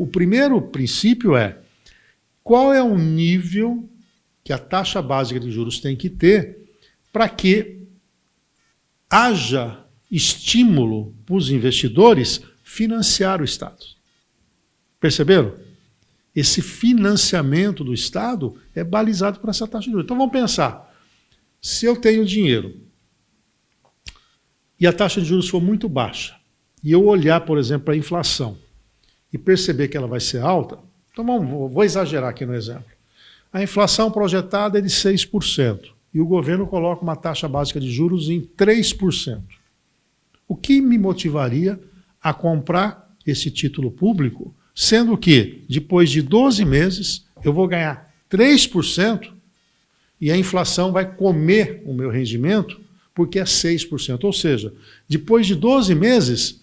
o primeiro princípio é qual é o nível que a taxa básica de juros tem que ter para que haja estímulo para os investidores financiar o Estado. Perceberam? Esse financiamento do Estado é balizado por essa taxa de juros. Então vamos pensar, se eu tenho dinheiro e a taxa de juros for muito baixa, e eu olhar, por exemplo, para a inflação e perceber que ela vai ser alta, então vou exagerar aqui no exemplo. A inflação projetada é de 6%, e o governo coloca uma taxa básica de juros em 3%. O que me motivaria a comprar esse título público, sendo que, depois de 12 meses, eu vou ganhar 3% e a inflação vai comer o meu rendimento porque é 6%. Ou seja, depois de 12 meses,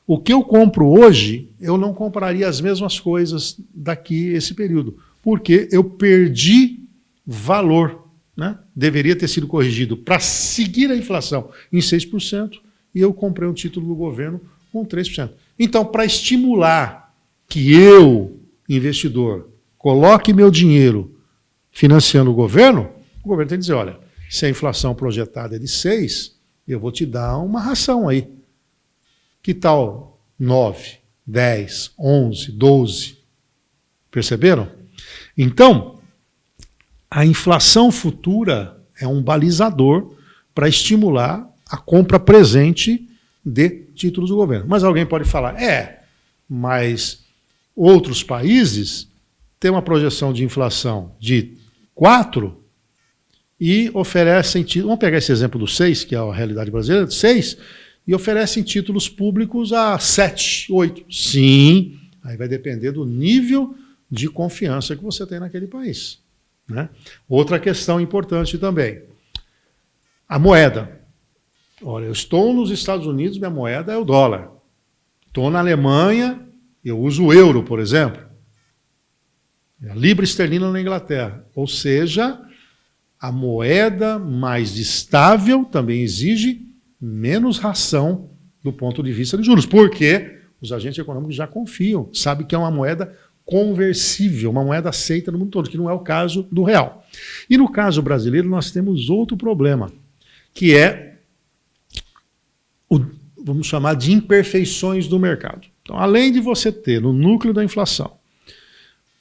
o que eu compro hoje, eu não compraria as mesmas coisas daqui esse período, porque eu perdi valor, né? Deveria ter sido corrigido para seguir a inflação em 6%, e eu comprei um título do governo com 3%. Então, para estimular que eu, investidor, coloque meu dinheiro financiando o governo tem que dizer, olha, se a inflação projetada é de 6, eu vou te dar uma ração aí. Que tal 9, 10, 11, 12? Perceberam? Então, a inflação futura é um balizador para estimular a compra presente de títulos do governo. Mas alguém pode falar, mas outros países têm uma projeção de inflação de 4 e oferecem títulos, vamos pegar esse exemplo do 6, que é a realidade brasileira, 6, e oferecem títulos públicos a 7, 8. Sim, aí vai depender do nível de confiança que você tem naquele país, né? Outra questão importante também, a moeda. Olha, eu estou nos Estados Unidos, minha moeda é o dólar. Estou na Alemanha, eu uso o euro, por exemplo. A libra esterlina na Inglaterra. Ou seja, a moeda mais estável também exige menos ração do ponto de vista de juros, porque os agentes econômicos já confiam, sabem que é uma moeda conversível, uma moeda aceita no mundo todo, que não é o caso do real. E no caso brasileiro nós temos outro problema, que é vamos chamar de imperfeições do mercado. Então, além de você ter no núcleo da inflação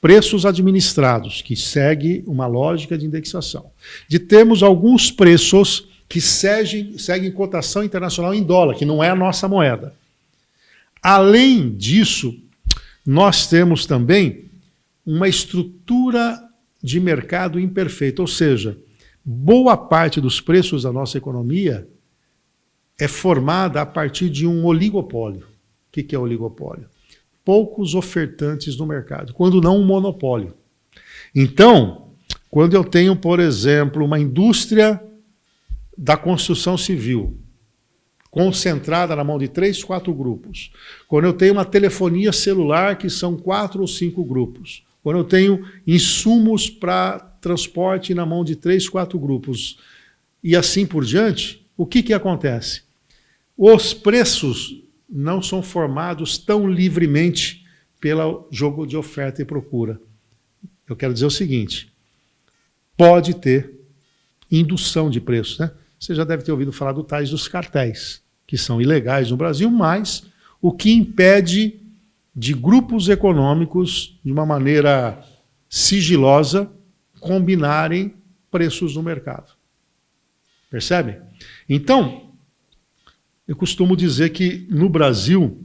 preços administrados, que segue uma lógica de indexação, de termos alguns preços que seguem cotação internacional em dólar, que não é a nossa moeda. Além disso, nós temos também uma estrutura de mercado imperfeita, ou seja, boa parte dos preços da nossa economia é formada a partir de um oligopólio. O que é oligopólio? Poucos ofertantes no mercado, quando não um monopólio. Então, quando eu tenho, por exemplo, uma indústria da construção civil concentrada na mão de 3, 4 grupos, quando eu tenho uma telefonia celular que são 4 ou 5 grupos, quando eu tenho insumos para transporte na mão de 3, 4 grupos, e assim por diante, o que acontece? Os preços não são formados tão livremente pelo jogo de oferta e procura. Eu quero dizer o seguinte, pode ter indução de preços, né? Você já deve ter ouvido falar do tais dos cartéis, que são ilegais no Brasil, mas o que impede de grupos econômicos, de uma maneira sigilosa, combinarem preços no mercado. Percebe? Então, eu costumo dizer que no Brasil,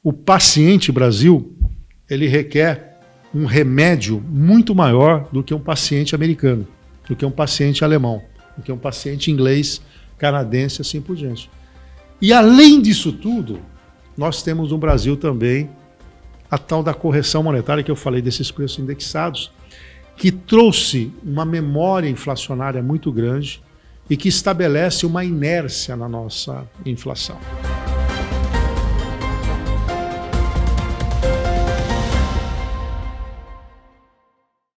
o paciente Brasil, ele requer um remédio muito maior do que um paciente americano, do que um paciente alemão, do que um paciente inglês, canadense, assim por diante. E além disso tudo, nós temos no Brasil também a tal da correção monetária que eu falei desses preços indexados, que trouxe uma memória inflacionária muito grande e que estabelece uma inércia na nossa inflação.